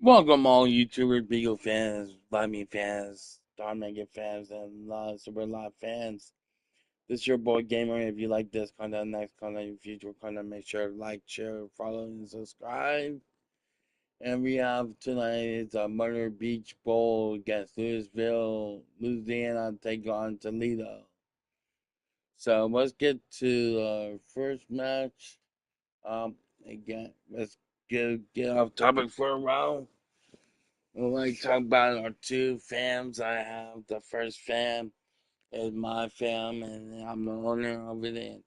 Welcome all YouTubers, Beagle fans, Lightning fans, Star Mega fans, and Super Live fans. This is your boy Gamer. If you like this content, next content, future content, make sure to like, share, follow, and subscribe. And we have tonight is a Myrtle Beach Bowl against Louisville, Louisiana, take on Toledo. So let's get to the first match. Again, let's get off topic for a round. We'll talk about our two fams. I have the first fam is my fam, and I'm the owner of it, and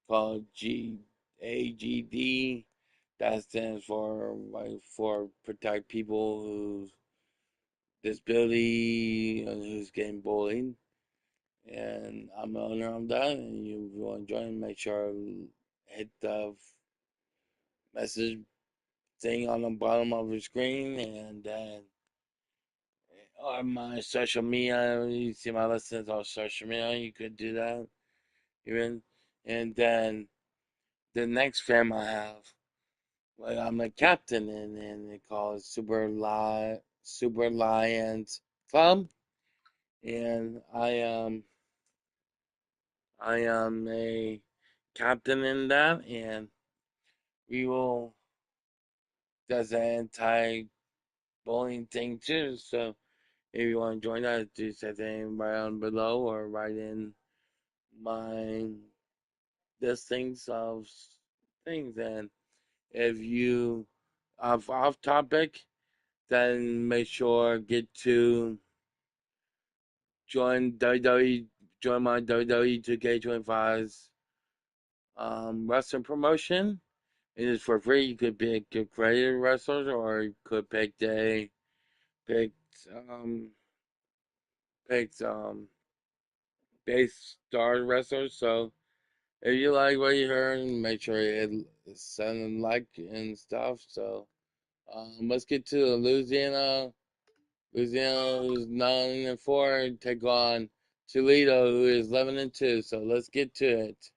called GAGD. That stands for protect people whose disability who's getting bullied. And I'm the owner of that. And if you want to join, make sure to hit the message thing on the bottom of your screen, and then on my social media. You see my listings on social media. You could do that even. And then the next fam I have, like I'm a captain in, and they call it Super Lions Club, and I am a captain in that, and we will. That's an anti-bullying thing too. So if you want to join that, do say thing right on below or right in my listings of things. And if you off topic, then make sure get to join WWE, join my WWE 2K25's wrestling promotion. It is for free. You could pick accredited wrestlers, or you could pick um pick base star wrestlers. So if you like what you heard, make sure you send a like and stuff. So let's get to Louisiana. Louisiana, who's 9-4, take on Toledo, who is 11-2. So let's get to it.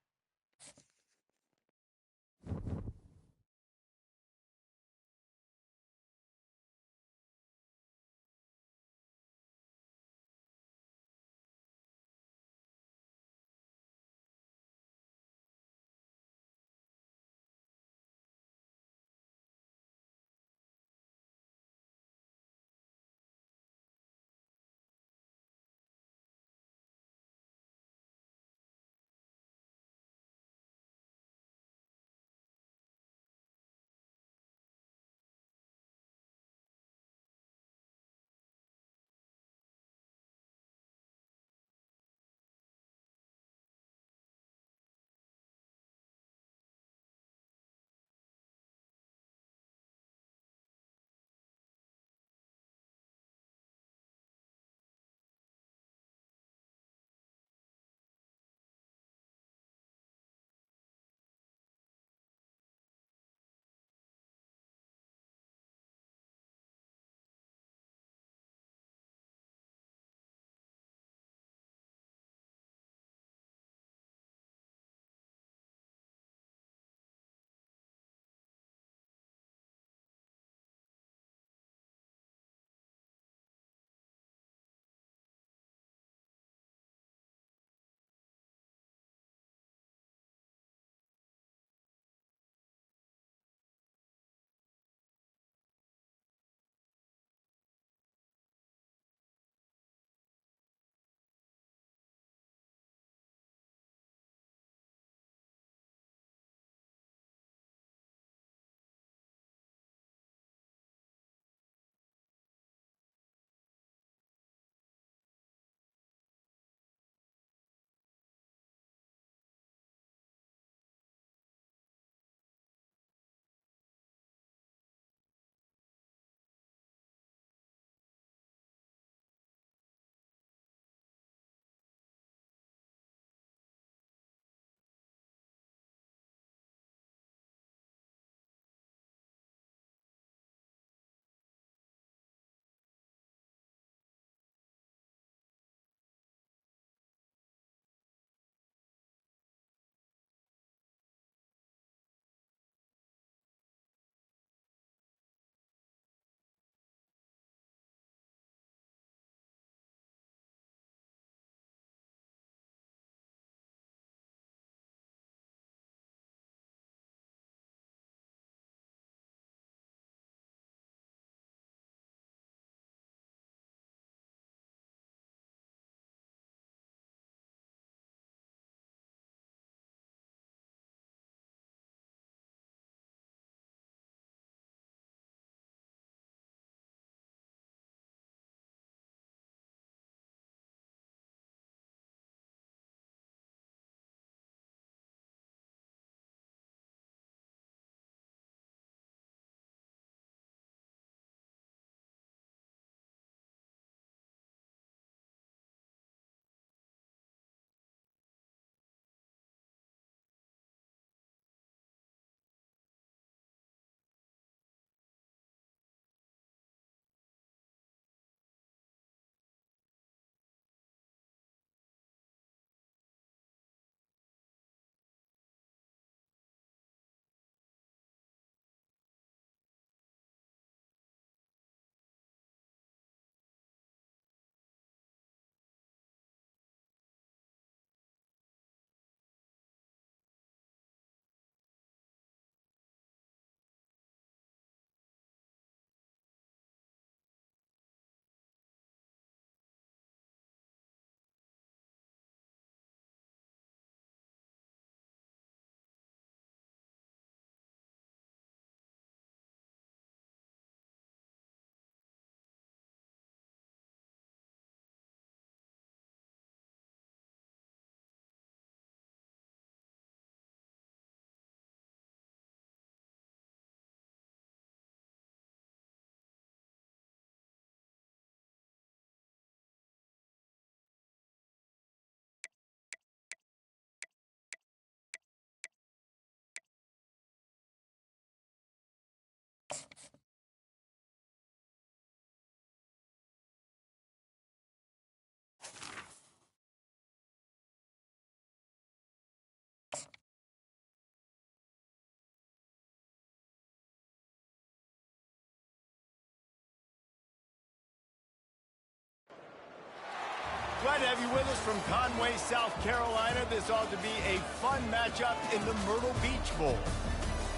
Glad to have you with us from Conway, South Carolina. This ought to be a fun matchup in the Myrtle Beach Bowl.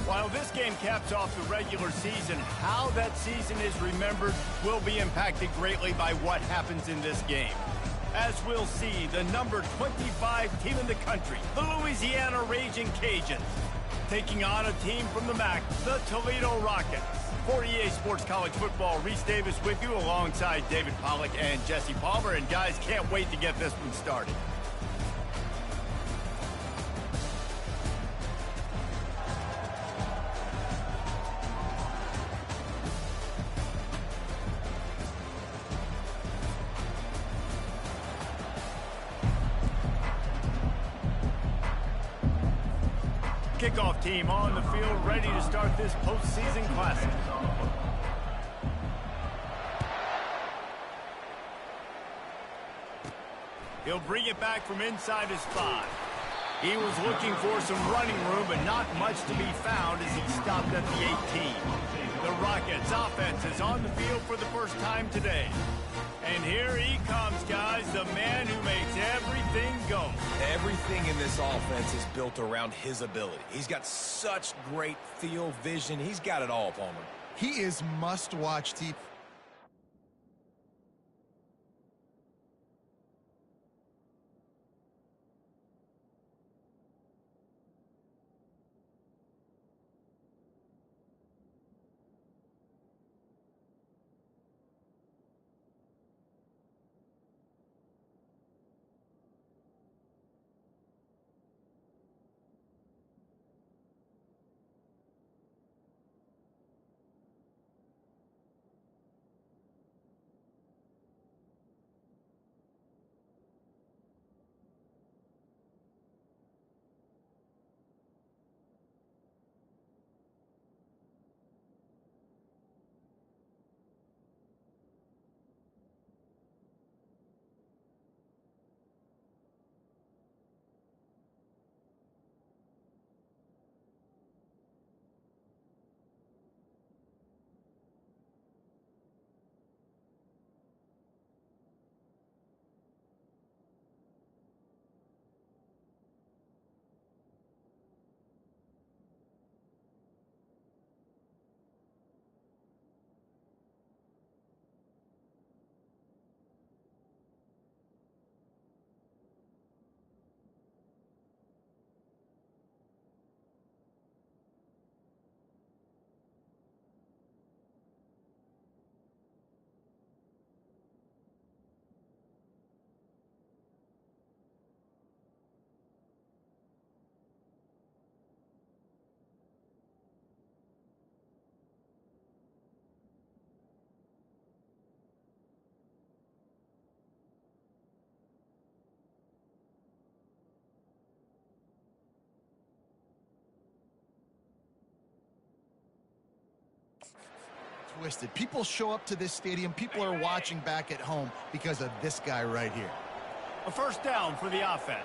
While this game caps off the regular season, how that season is remembered will be impacted greatly by what happens in this game. As we'll see, the number 25 team in the country, the Louisiana Raging Cajuns, taking on a team from the MAC, the Toledo Rockets. For EA Sports College Football, Reese Davis with you alongside David Pollack and Jesse Palmer. And guys, can't wait to get this one started. Kickoff team on the field, ready to start this postseason classic. He'll bring it back from inside his 5. He was looking for some running room, but not much to be found as he stopped at the 18. The Rockets offense is on the field for the first time today. And here he comes, guys, the man who makes everything go. Everything in this offense is built around his ability. He's got such great field vision. He's got it all, Palmer. He is must-watch TV. Twisted. People show up to this stadium. People are watching back at home because of this guy right here. A first down for the offense.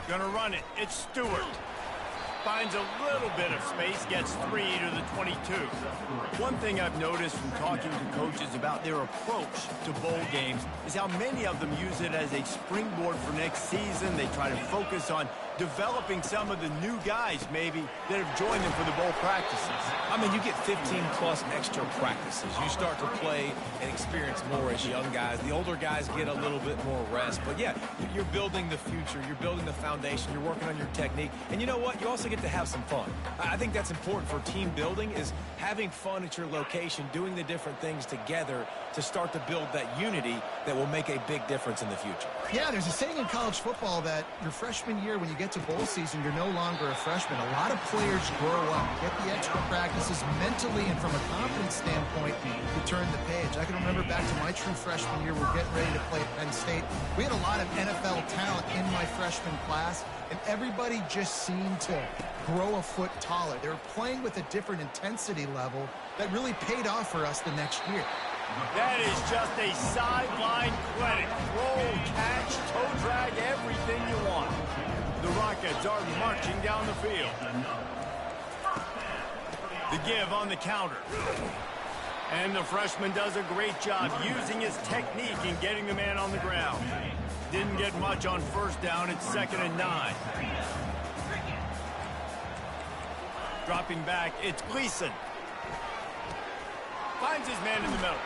Gonna run it. It's Stewart. Finds a little bit of space, gets 3 to the 22. One thing I've noticed from talking to coaches about their approach to bowl games is how many of them use it as a springboard for next season. They try to focus on developing some of the new guys, maybe, that have joined them for the bowl practices. I mean, you get 15-plus extra practices. You start to play and experience more as young guys. The older guys get a little bit more rest. But, yeah, you're building the future. You're building the foundation. You're working on your technique. And you know what? You also get to have some fun. I think that's important for team building, is having fun at your location, doing the different things together to start to build that unity that will make a big difference in the future. Yeah, there's a saying in college football that your freshman year, when you get to bowl season, you're no longer a freshman. A lot of players grow up, get the extra practices mentally, and from a confidence standpoint, you turn the page. I can remember back to my true freshman year, we're getting ready to play at Penn State. We had a lot of NFL talent in my freshman class, and everybody just seemed to grow a foot taller. They were playing with a different intensity level that really paid off for us the next year. That is just a sideline clinic. Roll, catch, toe drag, everything you want. The Rockets are marching down the field. The give on the counter. And the freshman does a great job using his technique and getting the man on the ground. Didn't get much on first down. It's 2nd and 9. Dropping back, it's Gleason. Finds his man in the middle.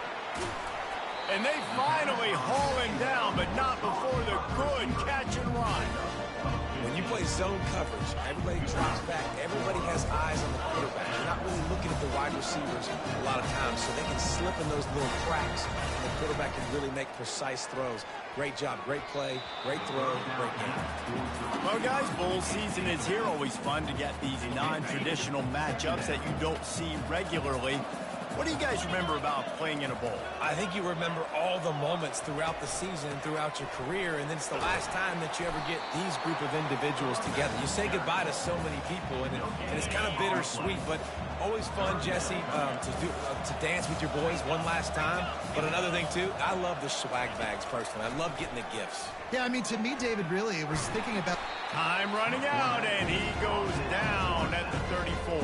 And they finally haul him down, but not before the good catch and run. When you play zone coverage, everybody drops back. Everybody has eyes on the quarterback. You're not really looking at the wide receivers a lot of times, so they can slip in those little cracks, and the quarterback can really make precise throws. Great job, great play, great throw, great game. Well, guys, bowl season is here. Always fun to get these non-traditional matchups that you don't see regularly. What do you guys remember about playing in a bowl? I think you remember all the moments throughout the season, throughout your career, and then it's the last time that you ever get these group of individuals together. You say goodbye to so many people, and it's kind of bittersweet, but always fun, Jesse, to dance with your boys one last time. But another thing, too, I love the swag bags, personally. I love getting the gifts. Yeah, I mean, to me, David, really, it was thinking about... Time running out, and he goes down at the 34.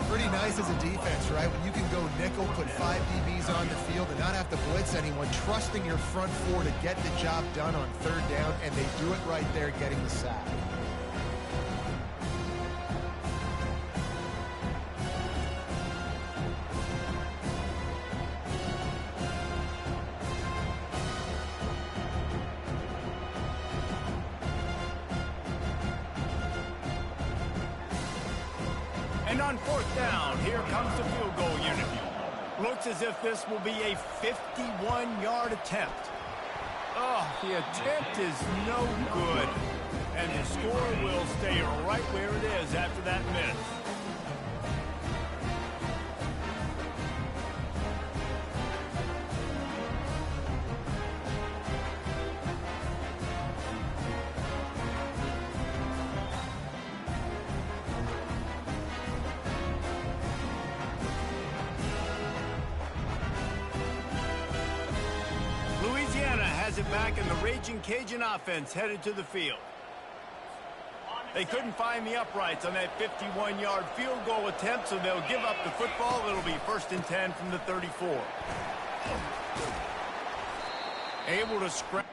Pretty nice as a defense, right? When you can go nickel, put 5 DBs on the field and not have to blitz anyone, trusting your front four to get the job done on 3rd down, and they do it right there, getting the sack. And on 4th down, here comes the field goal unit. Looks as if this will be a 51-yard attempt. Oh, the attempt is no good. And the score will stay right where it is after that miss. Louisiana has it back, and the Raging Cajun offense headed to the field. They couldn't find the uprights on that 51-yard field goal attempt, so they'll give up the football. It'll be 1st and 10 from the 34. Able to scratch.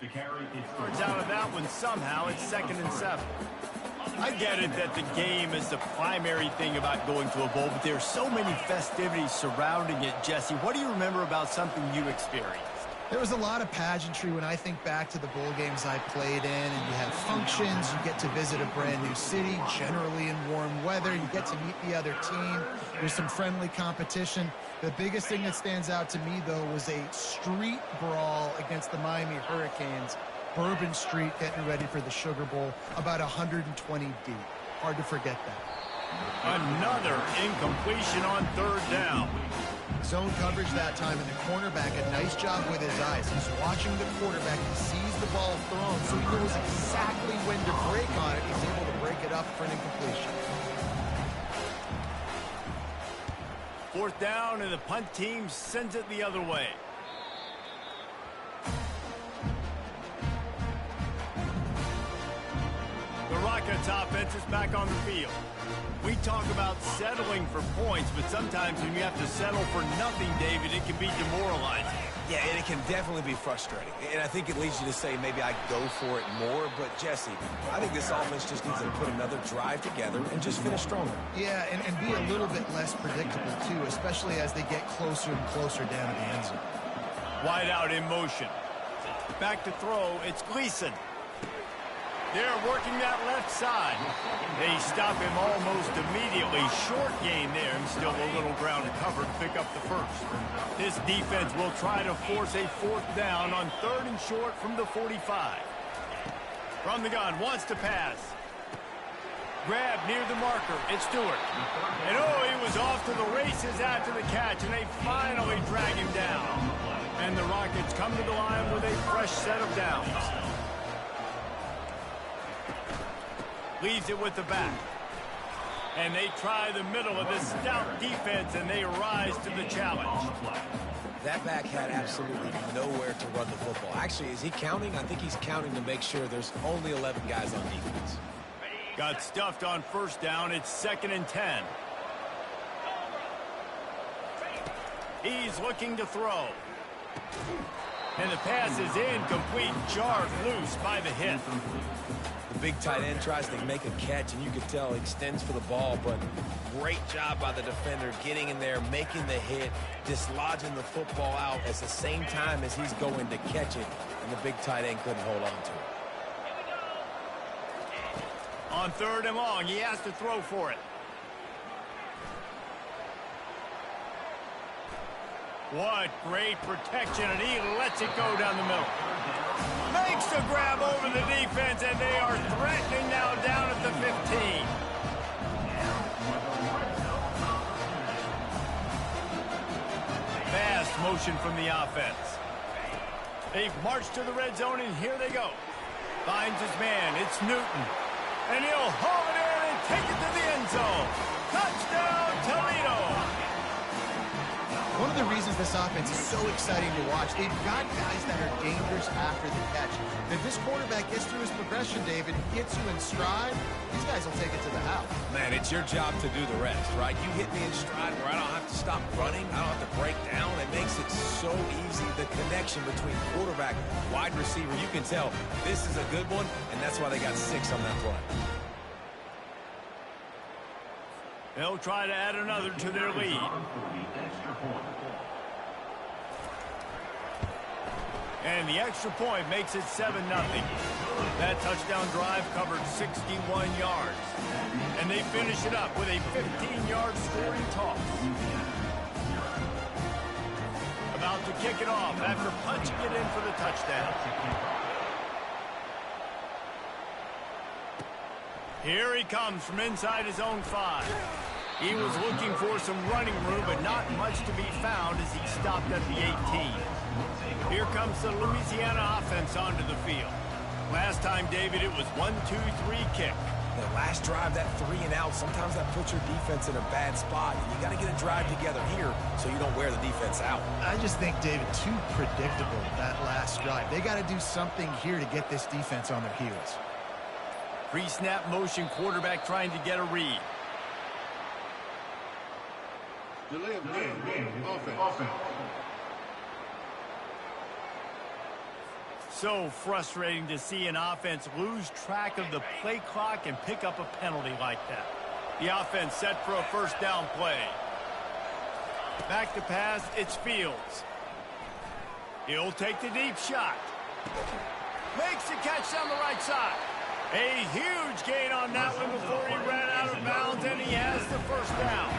Yards out of that one somehow. It's 2nd and 7. I get it that the game is the primary thing about going to a bowl, but there's so many festivities surrounding it. Jesse, what do you remember about something you experienced? There was a lot of pageantry when I think back to the bowl games I played in, and you have functions, you get to visit a brand new city, generally in warm weather, you get to meet the other team, there's some friendly competition. The biggest thing that stands out to me, though, was a street brawl against the Miami Hurricanes. Bourbon Street getting ready for the Sugar Bowl, about 120 deep. Hard to forget that. Another incompletion on 3rd down. Zone coverage that time, and the cornerback, a nice job with his eyes. He's watching the quarterback. He sees the ball thrown, so he knows exactly when to break on it. He's able to break it up for an incompletion. 4th down, and the punt team sends it the other way. The Rockets offense is back on the field. We talk about settling for points, but sometimes when you have to settle for nothing, David, it can be demoralizing. Yeah, and it can definitely be frustrating. And I think it leads you to say maybe I go for it more. But, Jesse, I think this offense just needs to put another drive together and just finish stronger. Yeah, and be a little bit less predictable, too, especially as they get closer and closer down to the end zone. Wide out in motion. Back to throw. It's Gleason. They're working that left side. They stop him almost immediately. Short gain there, and still a little ground to cover to pick up the first. This defense will try to force a 4th down on 3rd and short from the 45. From the gun, wants to pass. Grab near the marker. It's Stewart. And he was off to the races after the catch, and they finally drag him down. And the Rockets come to the line with a fresh set of downs. Leaves it with the back. And they try the middle of this stout defense, and they rise to the challenge. That back had absolutely nowhere to run the football. Actually, is he counting? I think he's counting to make sure there's only 11 guys on defense. Got stuffed on 1st down. It's 2nd and 10. He's looking to throw. And the pass is incomplete, jarred loose by the hit. The big tight end tries to make a catch, and you can tell he extends for the ball, but great job by the defender getting in there, making the hit, dislodging the football out at the same time as he's going to catch it, and the big tight end couldn't hold on to it. On 3rd and long, he has to throw for it. What great protection, and he lets it go down the middle. Makes the grab over the defense, and they are threatening now down at the 15. Fast motion from the offense. They've marched to the red zone, and here they go. Finds his man. It's Newton. And he'll haul it in and take it to the end zone. Touchdown, Toledo. One of the reasons this offense is so exciting to watch, they've got guys that are dangerous after the catch. If this quarterback gets through his progression, David, gets you in stride, these guys will take it to the house. Man, it's your job to do the rest, right? You hit me in stride where I don't have to stop running. I don't have to break down. It makes it so easy. The connection between quarterback, wide receiver, you can tell this is a good one, and that's why they got 6 on that play. They'll try to add another to their lead. And the extra point makes it 7-0. That touchdown drive covered 61 yards. And they finish it up with a 15-yard scoring toss. About to kick it off after punching it in for the touchdown. Here he comes from inside his own 5. He was looking for some running room, but not much to be found as he stopped at the 18. Here comes the Louisiana offense onto the field. Last time, David, it was 1-2-3 kick. The last drive, that 3 and out, sometimes that puts your defense in a bad spot. And you got to get a drive together here so you don't wear the defense out. I just think, David, too predictable, that last drive. They got to do something here to get this defense on their heels. Pre-snap motion, quarterback trying to get a read. Delay of game, offense. So frustrating to see an offense lose track of the play clock and pick up a penalty like that. The offense set for a first down play. Back to pass, it's Fields. He'll take the deep shot. Makes the catch down the right side. A huge gain on that one before he ran out of bounds, and he has the first down.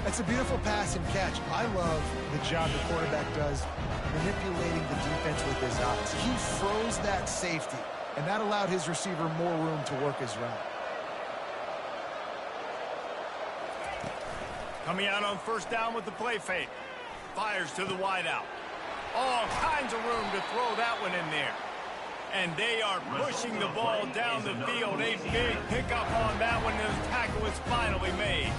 That's a beautiful pass and catch. I love the job the quarterback does manipulating the defense with his eyes. He froze that safety, and that allowed his receiver more room to work his route. Coming out on first down with the play fake. Fires to the wideout. All kinds of room to throw that one in there. And they are pushing the ball down the field. A big pickup on that one, and the tackle is finally made.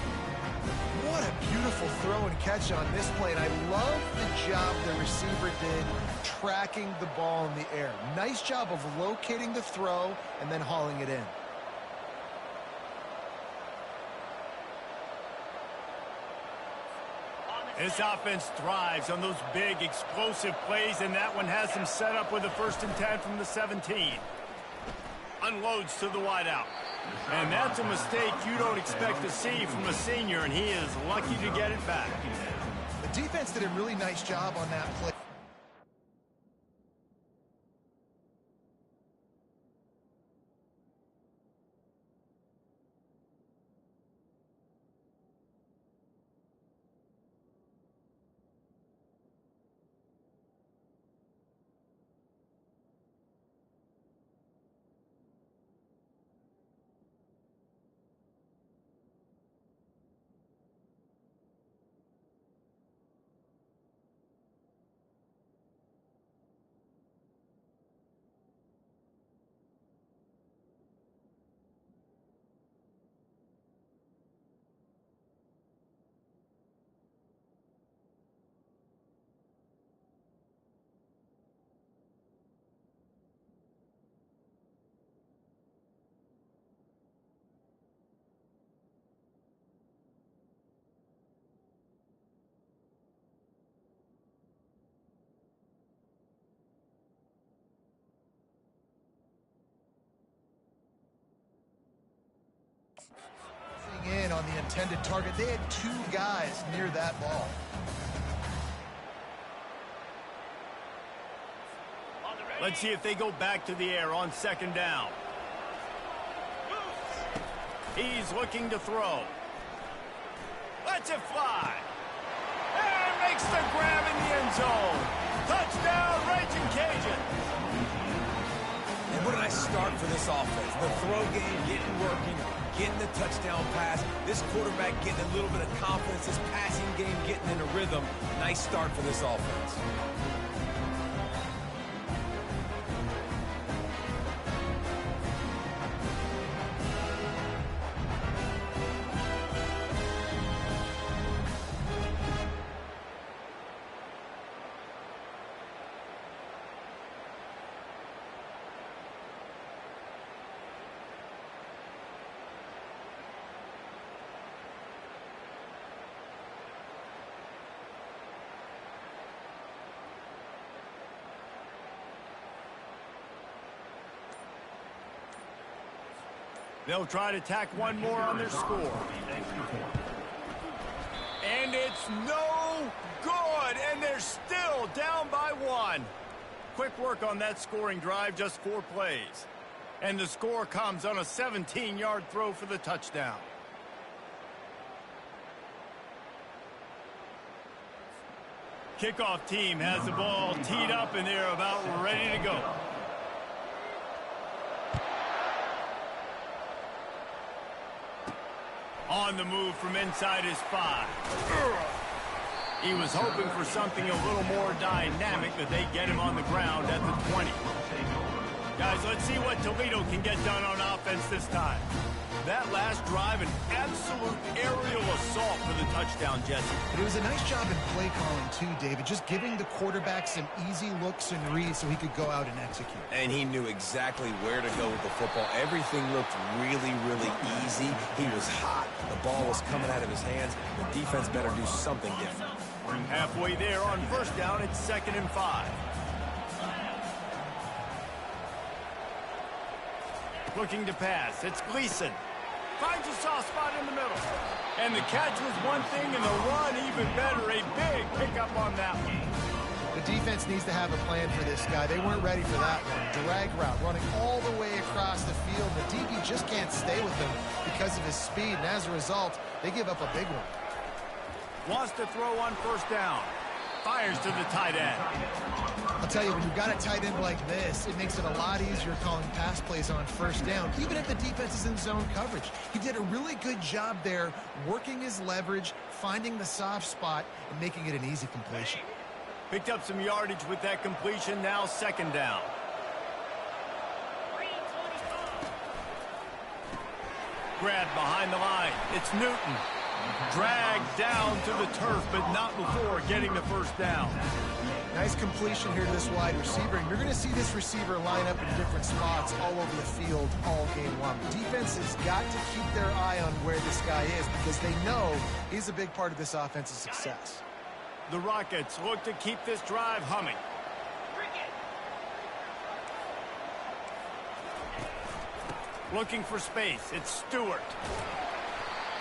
What a beautiful throw and catch on this play, and I love the job the receiver did tracking the ball in the air. Nice job of locating the throw and then hauling it in. This offense thrives on those big, explosive plays, and that one has him set up with a 1st and 10 from the 17. Unloads to the wideout. And that's a mistake you don't expect to see from a senior, and he is lucky to get it back. The defense did a really nice job on that play. In on the intended target. They had 2 guys near that ball. Let's see if they go back to the air on 2nd down. He's looking to throw. Lets it fly. And makes the grab in the end zone. Touchdown, Raging Cajun. And what a nice start for this offense. The throw game getting working, getting the touchdown pass. This quarterback getting a little bit of confidence. This passing game getting in a rhythm. Nice start for this offense. They'll try to tack one more on their score. And it's no good, and they're still down by 1. Quick work on that scoring drive, just 4 plays. And the score comes on a 17-yard throw for the touchdown. Kickoff team has the ball teed up, and they're about ready to go. On the move from inside his 5. He was hoping for something a little more dynamic, but they get him on the ground at the 20. Guys, let's see what Toledo can get done on offense this time. That last drive, an absolute aerial assault for the touchdown, Jesse. But it was a nice job in play calling too, David, just giving the quarterback some easy looks and reads so he could go out and execute. And he knew exactly where to go with the football. Everything looked really, really easy. He was hot. The ball was coming out of his hands. The defense better do something different. Halfway there on 1st down, it's 2nd and 5. Looking to pass. It's Gleason. Finds a soft spot in the middle. And the catch was one thing, and the run even better. A big pickup on that one. The defense needs to have a plan for this guy. They weren't ready for that one. Drag route, running all the way across the field. The DB just can't stay with him because of his speed, and as a result, they give up a big one. Wants to throw on first down. Fires to the tight end. I'll tell you, when you've got a tight end like this, it makes it a lot easier calling pass plays on first down, even if the defense is in zone coverage. He did a really good job there, working his leverage, finding the soft spot, and making it an easy completion. Picked up some yardage with that completion. Now second down. Grabbed behind the line. It's Newton. Dragged down to the turf, but not before getting the first down. Nice completion here to this wide receiver, and you're going to see this receiver line up in different spots all over the field all game long. Defense has got to keep their eye on where this guy is because they know he's a big part of this offense's success. The Rockets look to keep this drive humming. Looking for space. It's Stewart.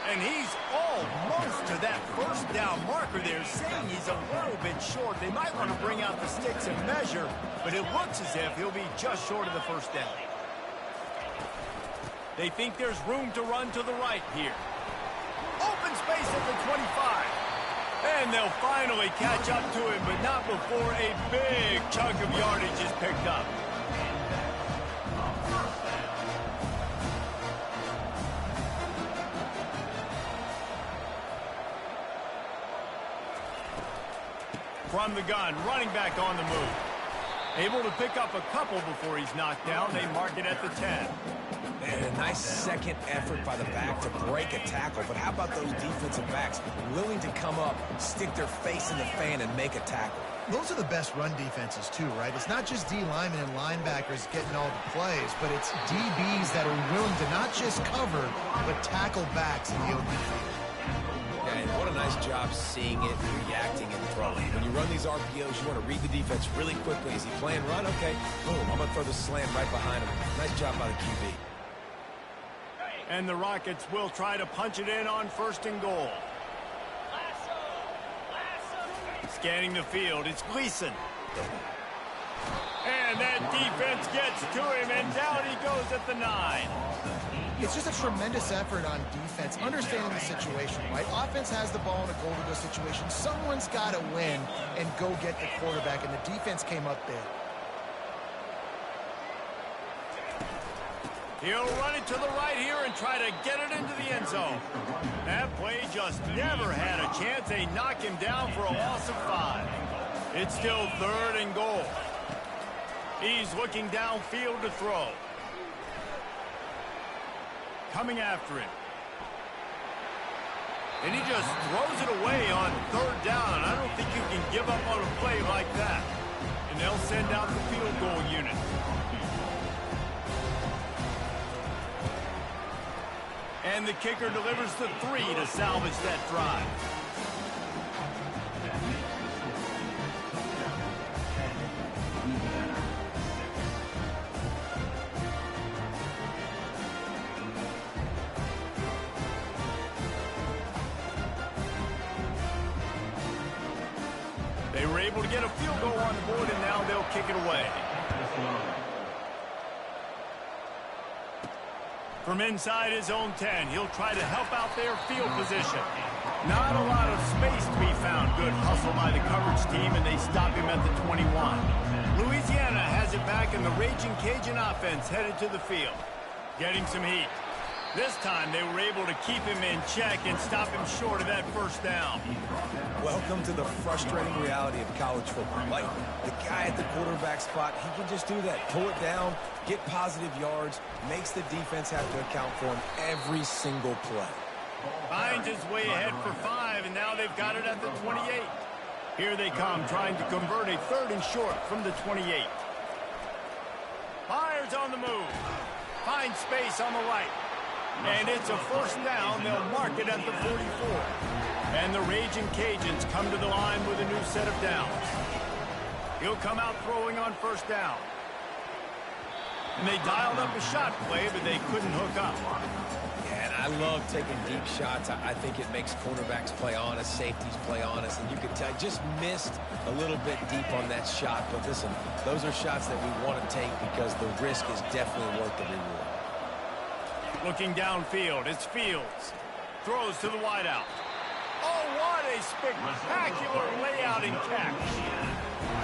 And he's almost to that first down marker there, saying he's a little bit short. They might want to bring out the sticks and measure, but it looks as if he'll be just short of the first down. They think there's room to run to the right here. Open space at the 25. And they'll finally catch up to him, but not before a big chunk of yardage is picked up. From the gun, running back on the move. Able to pick up a couple before he's knocked down. They mark it at the 10. And a nice second effort by the back to break a tackle. But how about those defensive backs willing to come up, stick their face in the fan, and make a tackle? Those are the best run defenses, too, right? It's not just D linemen and linebackers getting all the plays, but it's DBs that are willing to not just cover, but tackle backs in the open field. Yeah, and what a nice job seeing it, reacting, and throwing. When you run these RPOs, you want to read the defense really quickly. Is he playing run? Okay, boom, I'm going to throw the slam right behind him. Nice job by the QB. And the Rockets will try to punch it in on first and goal. Scanning the field, it's Gleason. And that defense gets to him, and down he goes at the 9. It's just a tremendous effort on defense, understanding the situation, right? Offense has the ball in a goal-to-go situation. Someone's got to win and go get the quarterback, and the defense came up big. He'll run it to the right here and try to get it into the end zone. That play just never had a chance. They knock him down for a loss of 5. It's still third and goal. He's looking downfield to throw. Coming after him. And he just throws it away on third down. I don't think you can give up on a play like that. And they'll send out the field goal unit. And the kicker delivers the 3 to salvage that drive. They were able to get a field goal on the board, and now they'll kick it away. From inside his own 10, he'll try to help out their field position. Not a lot of space to be found. Good hustle by the coverage team, and they stop him at the 21. Louisiana has it back, and the Raging Cajun offense headed to the field. Getting some heat. This time they were able to keep him in check and stop him short of that first down. Welcome to the frustrating reality of college football. Like, the guy at the quarterback spot, he can just do that. Pull it down, get positive yards, makes the defense have to account for him every single play. Finds his way ahead for 5, and now they've got it at the 28. Here they come, trying to convert a third and short from the 28. Fires on the move. Finds space on the right. And it's a first down. They'll mark it at the 44. And the Raging Cajuns come to the line with a new set of downs. He'll come out throwing on first down. And they dialed up a shot play, but they couldn't hook up. Yeah, and I love taking deep shots. I think it makes cornerbacks play honest, safeties play honest, and you can tell just missed a little bit deep on that shot. But listen, those are shots that we want to take because the risk is definitely worth the reward. Looking downfield, it's Fields. Throws to the wideout. Oh, what a spectacular layout and catch.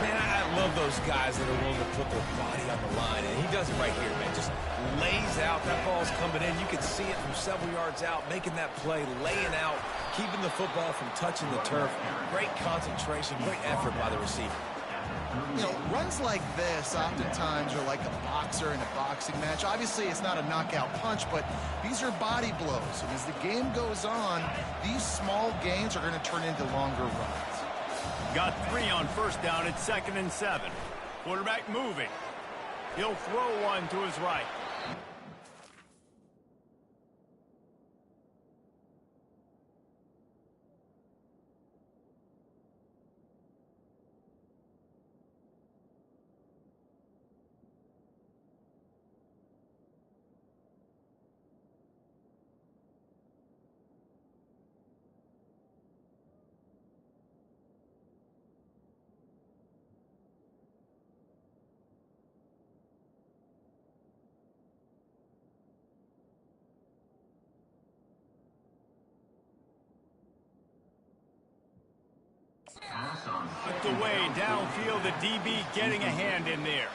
Man, I love those guys that are willing to put their body on the line, and he does it right here, man. Just lays out. That ball's coming in. You can see it from several yards out, making that play, laying out, keeping the football from touching the turf. Great concentration, great effort by the receiver. You know, runs like this oftentimes are like a boxer in a boxing match. Obviously, it's not a knockout punch, but these are body blows. And as the game goes on, these small gains are going to turn into longer runs. Got 3 on first down. It's 2nd and 7. Quarterback moving. He'll throw one to his right. Tucked away downfield, the DB getting a hand in there.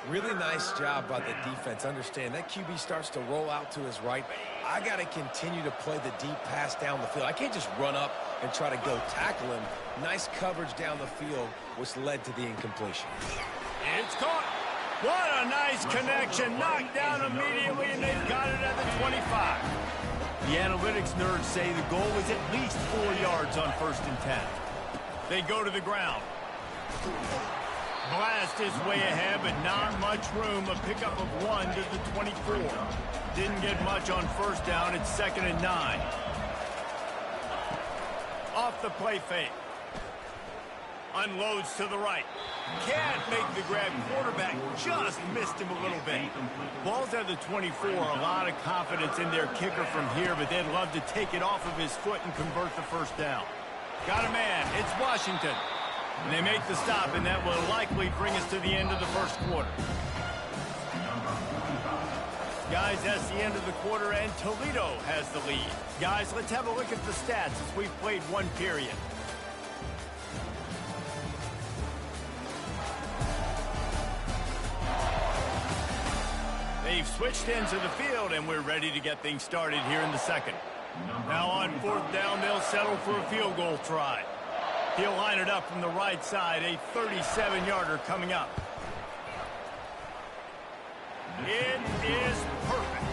Really nice job by the defense. Understand that QB starts to roll out to his right. I got to continue to play the deep pass down the field. I can't just run up and try to go tackle him. Nice coverage down the field, which led to the incompletion. It's caught. What a nice connection. Knocked down immediately, and they've got it at the 25. The analytics nerds say the goal was at least 4 yards on 1st and 10. They go to the ground. Blast is way ahead, but not much room. A pickup of 1 to the 24. Didn't get much on first down. It's 2nd and 9. Off the play fake. Unloads to the right. Can't make the grab. Quarterback just missed him a little bit. Ball's at the 24. A lot of confidence in their kicker from here, but they'd love to take it off of his foot and convert the first down. Got a man. It's Washington. And they make the stop, and that will likely bring us to the end of the first quarter. Guys, that's the end of the quarter, and Toledo has the lead. Guys, let's have a look at the stats as we've played 1 period. They've switched into the field, and we're ready to get things started here in the second. Now on 4th down, they'll settle for a field goal try. He'll line it up from the right side, a 37-yarder coming up. It is perfect.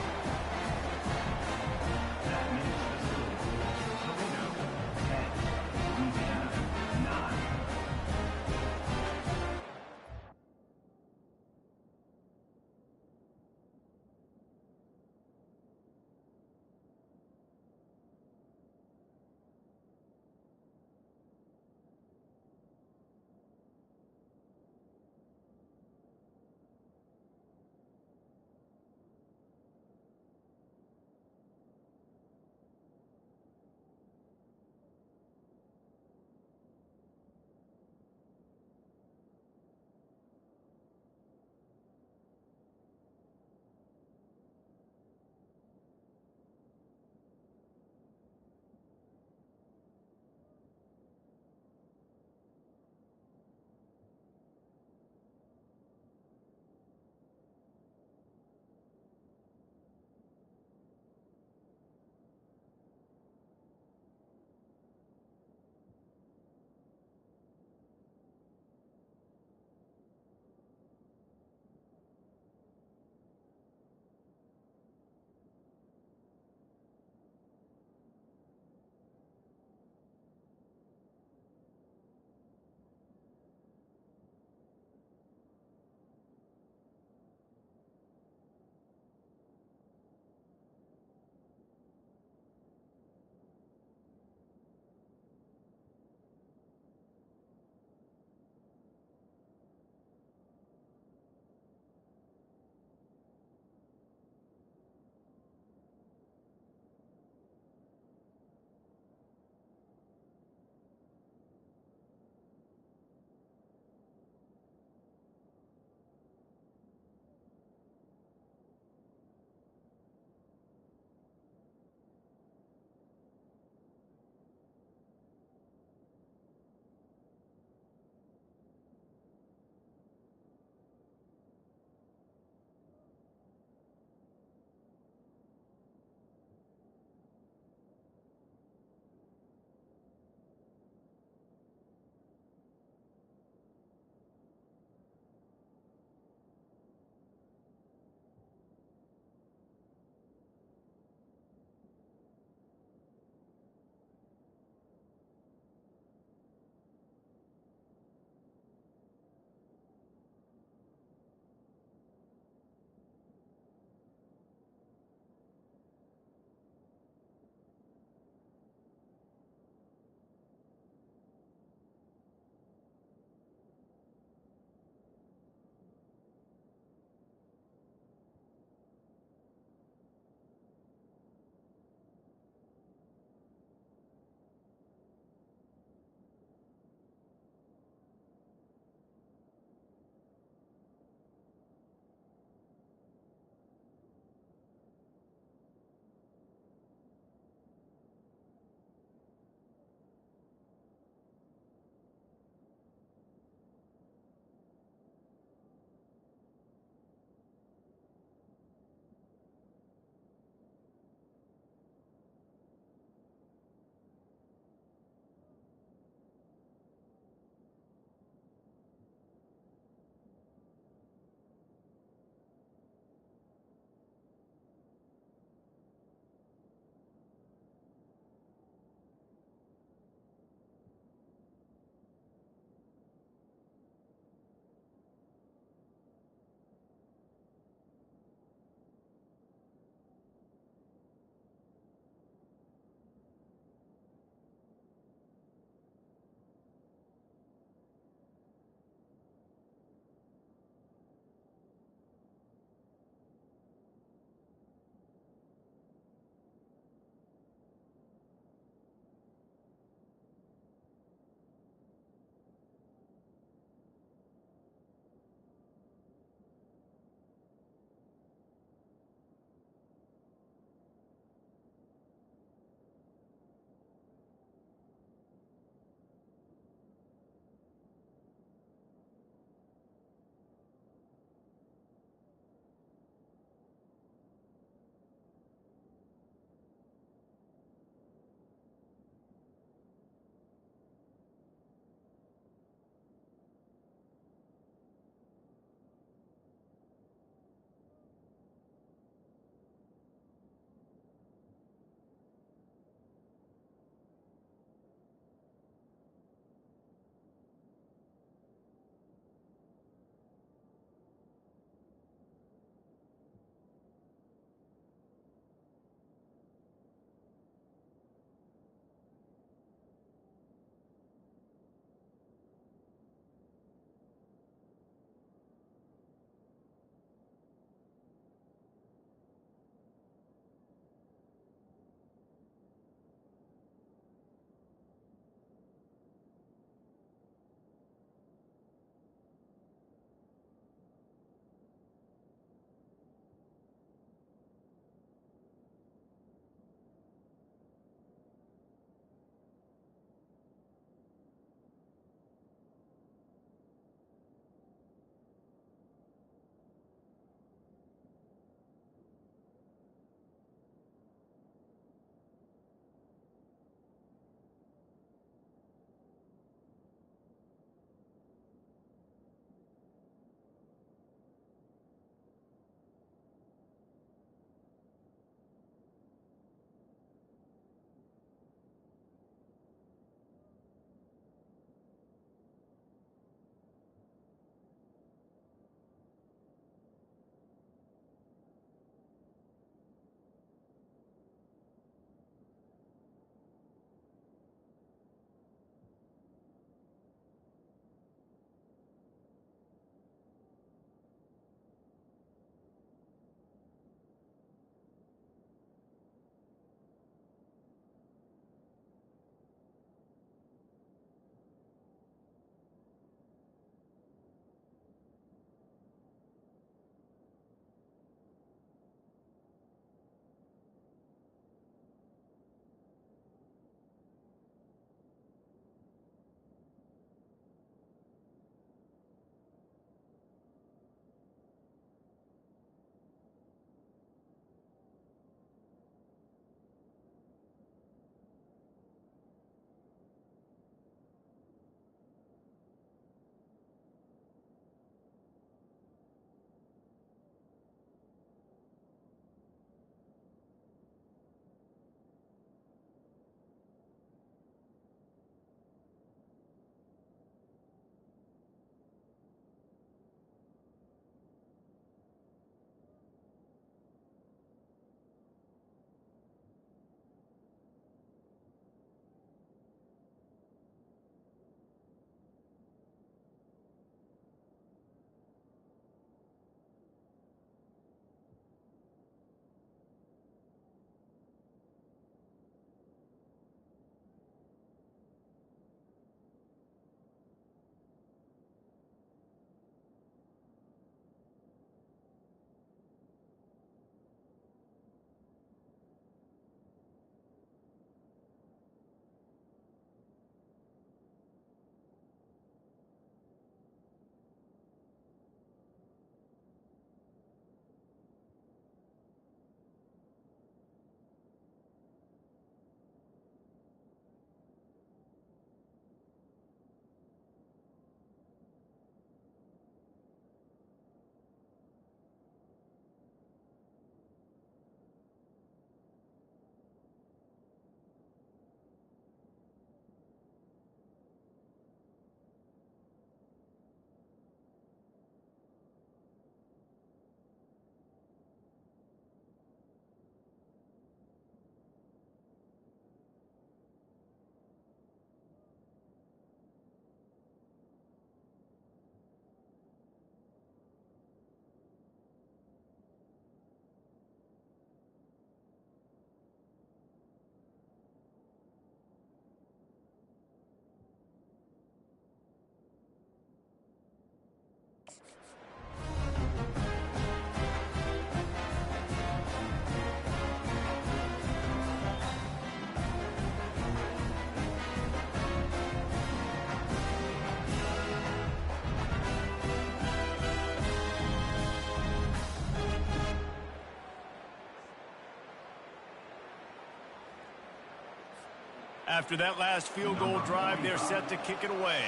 After that last field goal drive, they're set to kick it away.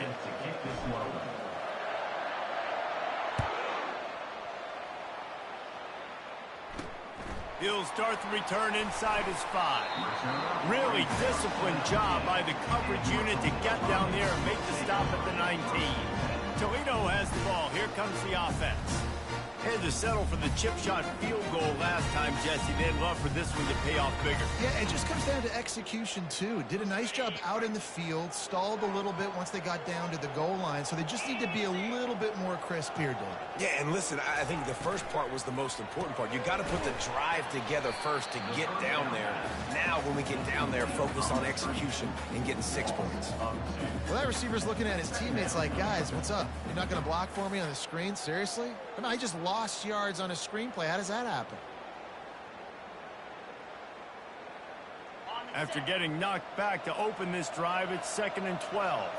He'll start the return inside his 5. Really disciplined job by the coverage unit to get down there and make the stop at the 19. Toledo has the ball. Here comes the offense. Had to settle for the chip shot field goal last time, Jesse. They'd love for this one to pay off bigger. Yeah, it just comes down to execution, too. Did a nice job out in the field, stalled a little bit once they got down to the goal line, so they just need to be a little bit more crisp here, Dave. Yeah, and listen, I think the first part was the most important part. You got to put the drive together first to get down there. Now, when we get down there, focus on execution and getting 6 points. Well, that receiver's looking at his teammates like, guys, what's up? You're not going to block for me on the screen? Seriously? Come on, I just lost yards on a screenplay. How does that happen? After getting knocked back to open this drive, it's 2nd and 12.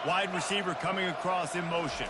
Wide receiver coming across in motion.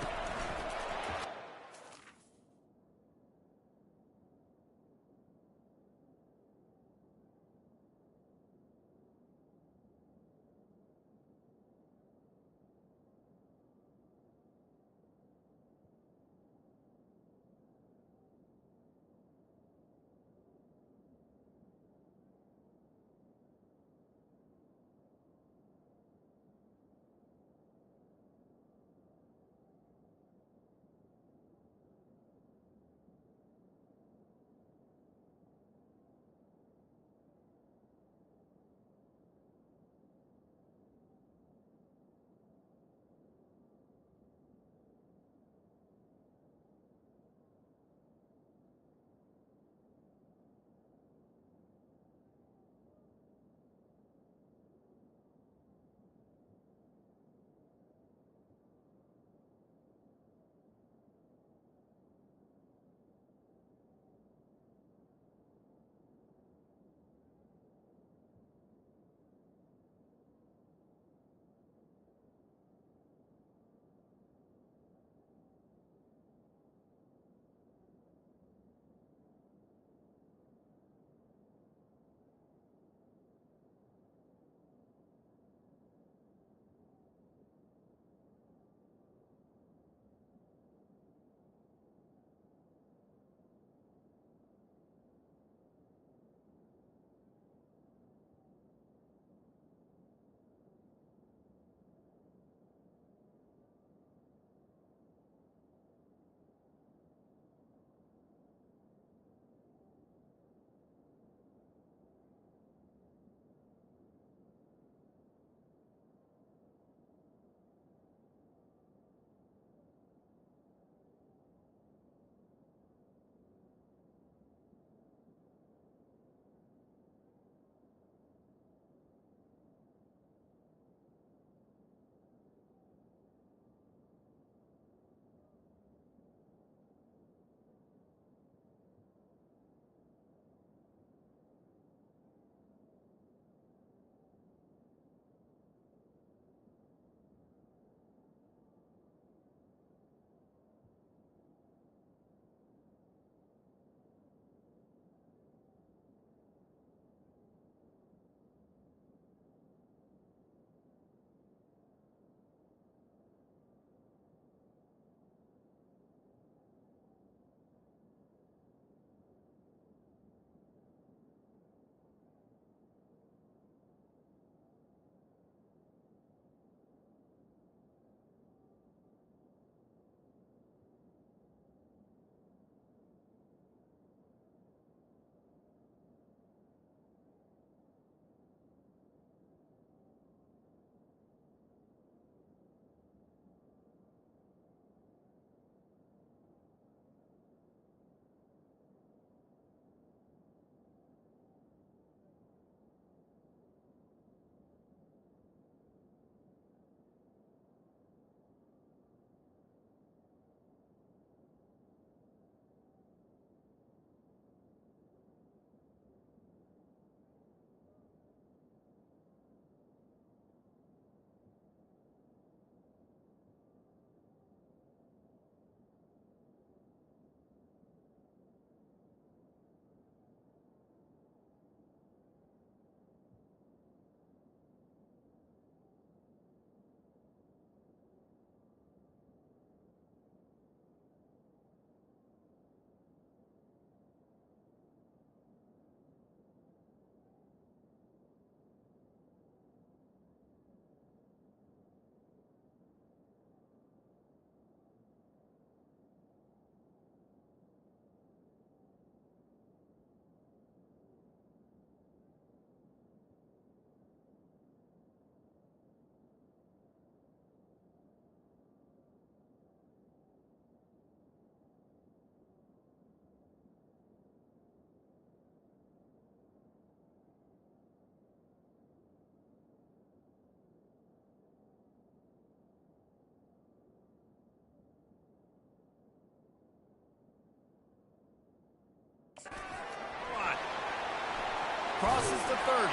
Crosses the 30.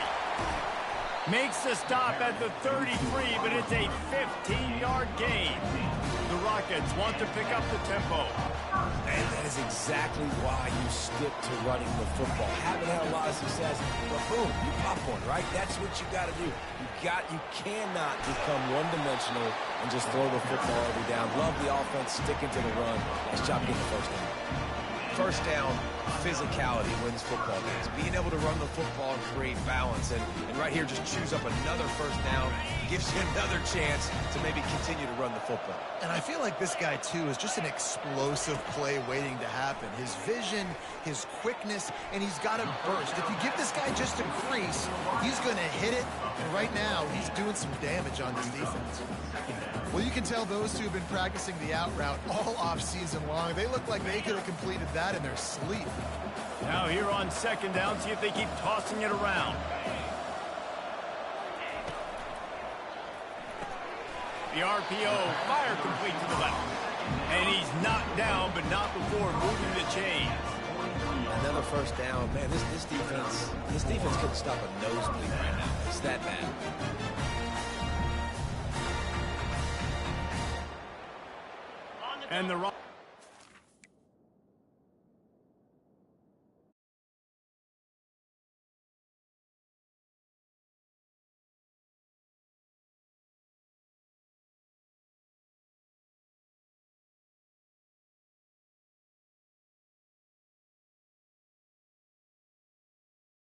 Makes the stop at the 33, but it's a 15-yard gain. The Rockets want to pick up the tempo. And that is exactly why you stick to running the football. Haven't had a lot of success, but boom, you pop one, right? That's what you got to do. You cannot become one-dimensional and just throw the football every down. Love the offense, sticking to the run. Nice job getting the first down. First down, physicality wins football games. Being able to run the football and create balance. And right here, just choose up another first down. Gives you another chance to maybe continue to run the football. And I feel like this guy, too, is just an explosive play waiting to happen. His vision, his quickness, and he's got a burst. If you give this guy just a crease, he's going to hit it. And right now, he's doing some damage on this defense. Well, you can tell those two have been practicing the out route all off-season long. They look like they could have completed that in their sleep. Now here on second down, see if they keep tossing it around. The RPO, fire complete to the left. And he's knocked down, but not before moving the chains. Another first down. Man, this defense couldn't stop a nosebleed right now. It's that bad. And the